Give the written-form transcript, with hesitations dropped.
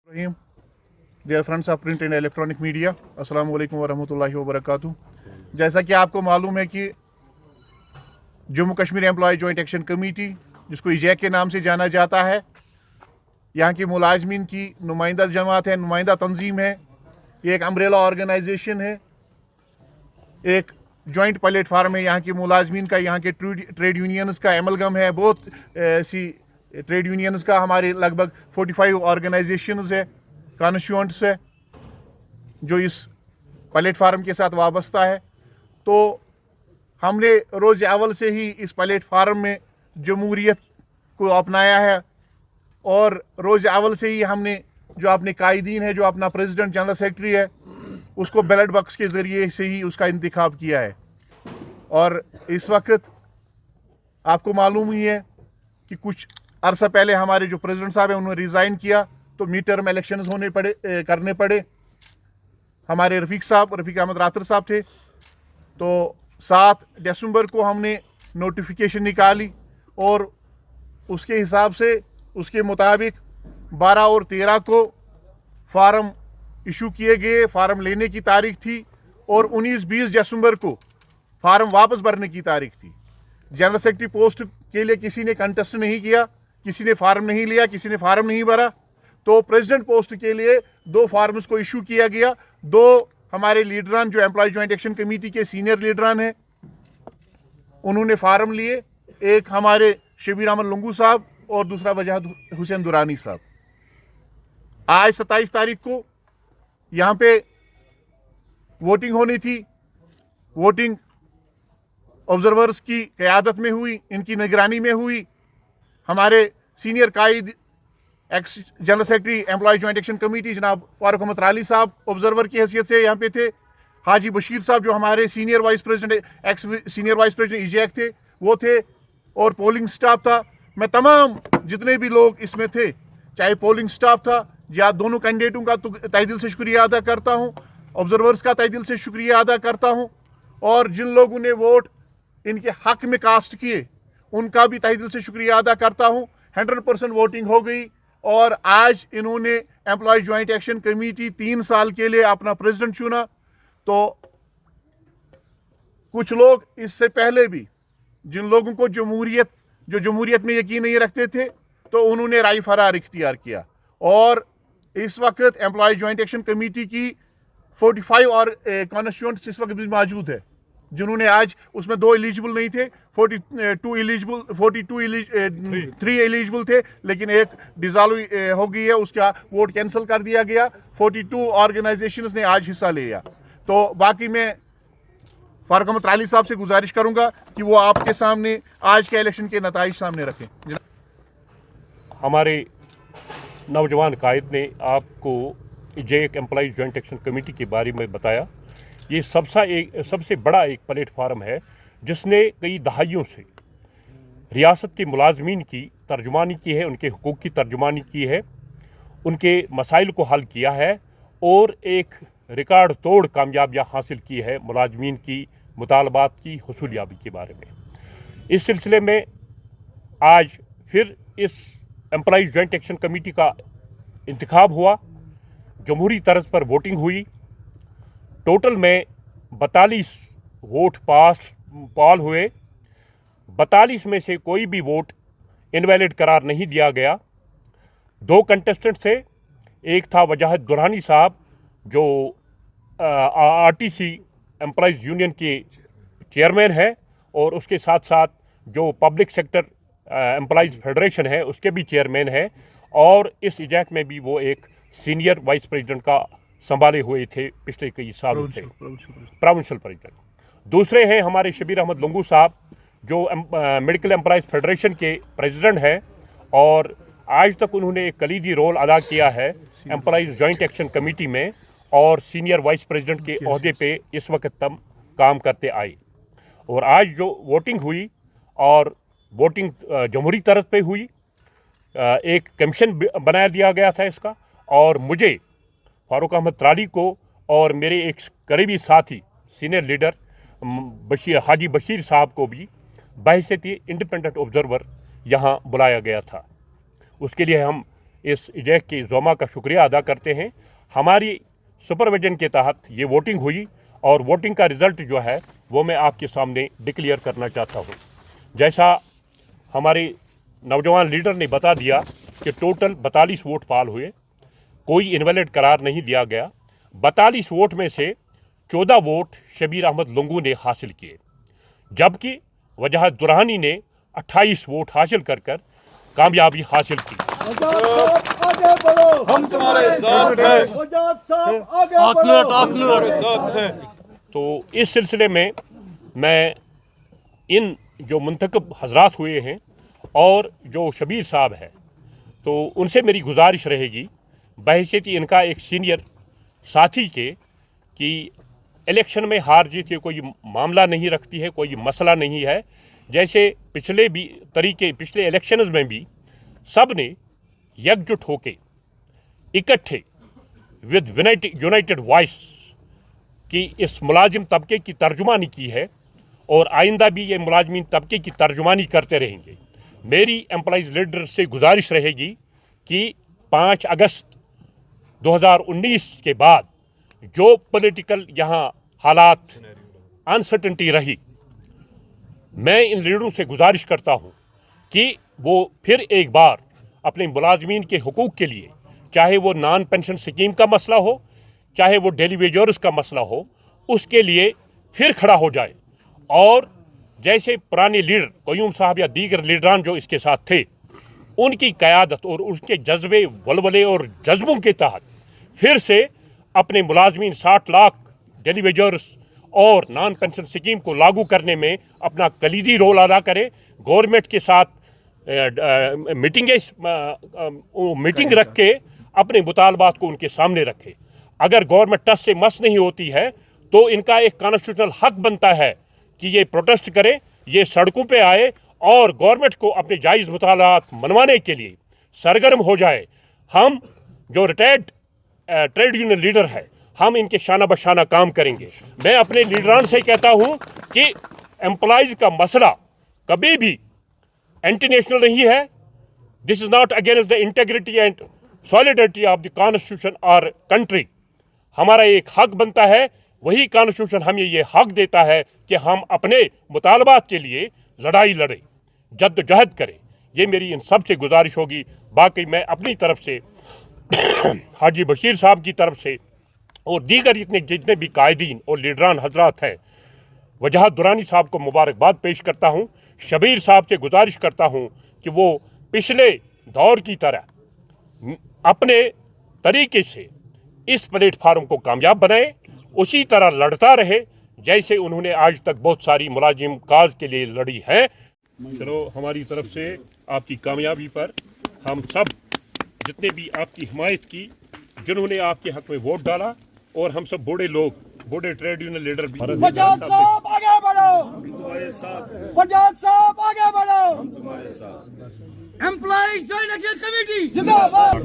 Rahim dear friends of print and electronic media, अस्सलाम वालेकुम वरहमतुल्लाहि वबरकातुहू। जैसा कि आपको मालूम है कि Jammu Kashmir employ joint action committee, जिसको इजैक के नाम से जाना जाता है, यहाँ की मुलाजमीन की नुमाइंदा जमात है, नुमाइंदा तंजीम है। ये एक अम्ब्रेला ऑर्गेनाइजेशन है, एक जॉइंट प्लेटफार्म है यहाँ की मुलाजमीन का, यहाँ के ट्रेड यूनियंस का एमलगम है। बहुत सी ट्रेड यूनियंस का हमारे लगभग 45 ऑर्गेनाइजेशंस है, कॉन्स्टिट्यूएंट्स है जो इस प्लेटफार्म के साथ वाबस्ता है। तो हमने रोज़ अव्वल से ही इस प्लेटफार्म में जमहूरियत को अपनाया है और रोज़ अव्वल से ही हमने जो अपने कायदीन है, जो अपना प्रेसिडेंट जनरल सेक्रेटरी है, उसको बैलेट बॉक्स के ज़रिए से ही उसका इंतखाब किया है। और इस वक्त आपको मालूम ही है कि कुछ अरसा पहले हमारे जो प्रेसिडेंट साहब हैं उन्होंने रिज़ाइन किया, तो मिड टर्म इलेक्शन करने पड़े। हमारे रफ़ीक अहमद रातर साहब थे। तो 7 दिसंबर को हमने नोटिफिकेशन निकाली और उसके हिसाब से, उसके मुताबिक 12 और 13 को फार्म इशू किए गए। फार्म लेने की तारीख थी और 19-20 दिसंबर को फार्म वापस भरने की तारीख थी। जनरल सेक्रेटरी पोस्ट के लिए किसी ने कंटेस्ट नहीं किया, किसी ने फार्म नहीं लिया, किसी ने फार्म नहीं भरा। तो प्रेसिडेंट पोस्ट के लिए 2 फार्म्स को इशू किया गया। 2 हमारे लीडरान जो एम्प्लॉय जॉइंट एक्शन कमेटी के सीनियर लीडरान हैं, उन्होंने फार्म लिए। एक हमारे शबीर अहमद लंगू साहब और दूसरा वजाहत हुसैन दुरानी साहब। आज 27 तारीख को यहाँ पे वोटिंग होनी थी। वोटिंग ऑब्जर्वर्स की क़यादत में हुई, इनकी निगरानी में हुई। हमारे सीनियर कायद ex general secretary employ joint action committee जनाब फारूक अहमद राली साहब ऑब्जर्वर की हैसियत से यहाँ पे थे। हाजी बशीर साहब जो हमारे senior vice president, x senior vice president Isaac थे, वो थे। और पोलिंग स्टाफ था। मैं तमाम जितने भी लोग इसमें थे, चाहे पोलिंग स्टाफ था या दोनों कैंडिडेटों का, तो तहे दिल से शुक्रिया अदा करता हूँ। ऑब्जर्वर्स का तहे दिल से शुक्रिया अदा करता हूँ। और जिन लोगों ने वोट इनके हक में कास्ट किए, उनका भी तहे दिल से शुक्रिया अदा करता हूँ। 100% वोटिंग हो गई और आज इन्होंने एम्प्लॉय जॉइंट एक्शन कमेटी 3 साल के लिए अपना प्रेसिडेंट चुना। तो कुछ लोग इससे पहले भी, जिन लोगों को जमहूरियत में यकीन नहीं रखते थे, तो उन्होंने राय फरार इख्तियार किया। और इस वक्त एम्प्लॉय जॉइंट एक्शन कमेटी की 45 और कॉन्स्टिट्यूएंट्स इस वक्त भी मौजूद है, जिन्होंने आज, उसमें 2 एलिजिबल नहीं थे, 3 एलिजिबल थे, लेकिन एक डिसॉल्व हो गई है, उसका वोट कैंसिल कर दिया गया। 42 ऑर्गेनाइजेशंस ने आज हिस्सा लिया। तो बाकी मैं फारूक अहमद राली साहब से गुजारिश करूंगा कि वो आपके सामने आज के इलेक्शन के नताइज सामने रखें। हमारे नौजवान कायद ने आपको इजैक एम्प्लॉय जॉइंट एक्शन कमेटी के बारे में बताया। ये सबसे बड़ा एक प्लेटफार्म है जिसने कई दहाइयों से रियासत के मुलाजमीन की तर्जुमानी की है, उनके हुकूक की तर्जुमानी की है, उनके मसाइल को हल किया है और एक रिकॉर्ड तोड़ कामयाबियाँ हासिल की है मुलाजमीन की मुतालबात की हुसूलियाबी के बारे में। इस सिलसिले में आज फिर इस एम्प्लॉय जॉइंट एक्शन कमेटी का इंतखाब हुआ, जमहूरी तर्ज पर वोटिंग हुई। टोटल में 42 वोट पॉल हुए। 42 में से कोई भी वोट इनवैलिड करार नहीं दिया गया। 2 कंटेस्टेंट थे, एक था वजाहत दुरानी साहब जो आरटीसी एम्प्लॉयज़ यूनियन के चेयरमैन है, और उसके साथ साथ जो पब्लिक सेक्टर एम्प्लॉयज़ फेडरेशन है उसके भी चेयरमैन है, और इस इजैक में भी वो एक सीनियर वाइस प्रेसिडेंट का संभाले हुए थे पिछले कई सालों से, प्रोविंशियल प्रेसिडेंट। दूसरे हैं हमारे शबीर अहमद लंगू साहब जो मेडिकल एम्प्लॉयज़ फेडरेशन के प्रेसिडेंट हैं, और आज तक उन्होंने एक कलीदी रोल अदा किया है एम्प्लॉयज़ जॉइंट एक्शन कमेटी में, और सीनियर वाइस प्रेसिडेंट के ओहदे पे इस वक्त तक काम करते आए। और आज जो वोटिंग हुई, और वोटिंग जमहूरी तर्ज पे हुई, एक कमीशन बनाया दिया गया था इसका, और मुझे फारूक अहमद राली को और मेरे एक करीबी साथी सीनियर लीडर हाजी बशीर साहब को भी बहैसियत इंडिपेंडेंट ऑब्जर्वर यहाँ बुलाया गया था। उसके लिए हम इस इजैक के ज़ोमा का शुक्रिया अदा करते हैं। हमारी सुपरविजन के तहत ये वोटिंग हुई और वोटिंग का रिज़ल्ट जो है वो मैं आपके सामने डिक्लेयर करना चाहता हूँ। जैसा हमारे नौजवान लीडर ने बता दिया कि टोटल 42 वोट पाल हुए, कोई इनवैलिड करार नहीं दिया गया। 42 वोट में से 14 वोट शबीर अहमद लुंगू ने हासिल किए, जबकि वजहत दुरहानी ने 28 वोट हासिल कर कामयाबी हासिल की। हम तुम्हारे साथ हैं। तो इस सिलसिले में मैं इन जो मुंतखब हजरात हुए हैं और जो शबीर साहब हैं, तो उनसे मेरी गुजारिश रहेगी बहैसियत इनका एक सीनियर साथी के कि इलेक्शन में हार जीत के कोई मामला नहीं रखती है, कोई मसला नहीं है। जैसे पिछले इलेक्शंस में भी सब ने एकजुट होके इकट्ठे विद यूनाइटेड वॉइस की इस मुलाजिम तबके की तर्जुमानी की है और आइंदा भी ये मुलाजमीन तबके की तर्जुमानी करते रहेंगे। मेरी एम्प्लॉइज़ लीडर से गुजारिश रहेगी कि 5 अगस्त 2019 के बाद जो पॉलिटिकल यहाँ हालात अनसर्टेनिटी रही, मैं इन लीडरों से गुजारिश करता हूँ कि वो फिर एक बार अपने मुलाजमीन के हुकूक के लिए, चाहे वो नॉन पेंशन स्कीम का मसला हो, चाहे वो डेली वेजर्स का मसला हो, उसके लिए फिर खड़ा हो जाए। और जैसे पुराने लीडर क़य्यूम साहब या दीगर लीडरान जो इसके साथ थे, उनकी क़यादत और उनके जज्बे वलवले और जज्बों के तहत फिर से अपने मुलाजमीन 60 लाख डेली वेजर्स और नॉन पेंशन स्कीम को लागू करने में अपना कलीदी रोल अदा करे। गवर्नमेंट के साथ मीटिंग रख के अपने मुतालबात को उनके सामने रखे। अगर गवर्नमेंट टस से मस नहीं होती है तो इनका एक कॉन्स्टिट्यूशनल हक बनता है कि ये प्रोटेस्ट करे, ये सड़कों पे आए और गवर्नमेंट को अपने जायज़ मुतालबात मनवाने के लिए सरगर्म हो जाए। हम जो रिटायर्ड ट्रेड यूनियन लीडर है, हम इनके शाना बशाना काम करेंगे। मैं अपने लीडरान से कहता हूं कि एम्प्लॉइज का मसला कभी भी एंटी नेशनल नहीं है। This is not against the integrity and solidarity of the constitution और कंट्री। हमारा एक हक बनता है, वही कॉन्स्टिट्यूशन हमें ये हक देता है कि हम अपने मुतालबात के लिए लड़ाई लड़ें, जद्दोजहद करें। ये मेरी इन सब से गुजारिश होगी। बाकी मैं अपनी तरफ से हाजी बशीर साहब की तरफ से और दीगर जितने भी कायदीन और लीडरान हजरात हैं, वजहत दुरानी साहब को मुबारकबाद पेश करता हूँ। शबीर साहब से गुजारिश करता हूँ कि वो पिछले दौर की तरह अपने तरीके से इस प्लेटफार्म को कामयाब बनाए, उसी तरह लड़ता रहे जैसे उन्होंने आज तक बहुत सारी मुलाजिम काज के लिए लड़ी है। चलो, हमारी तरफ से आपकी कामयाबी पर हम सब जितने भी आपकी हिमायत की, जिन्होंने आपके हक में वोट डाला, और हम सब बूढ़े लोग, बूढ़े ट्रेड यूनियन लीडर भी, बजाज साहब आगे बढ़ो, हम तुम्हारे साथ हैं। बजाज साहब आगे बढ़ो, हम तुम्हारे साथ हैं। एम्प्लॉइज जॉइंट एक्शन कमेटी जिंदाबाद।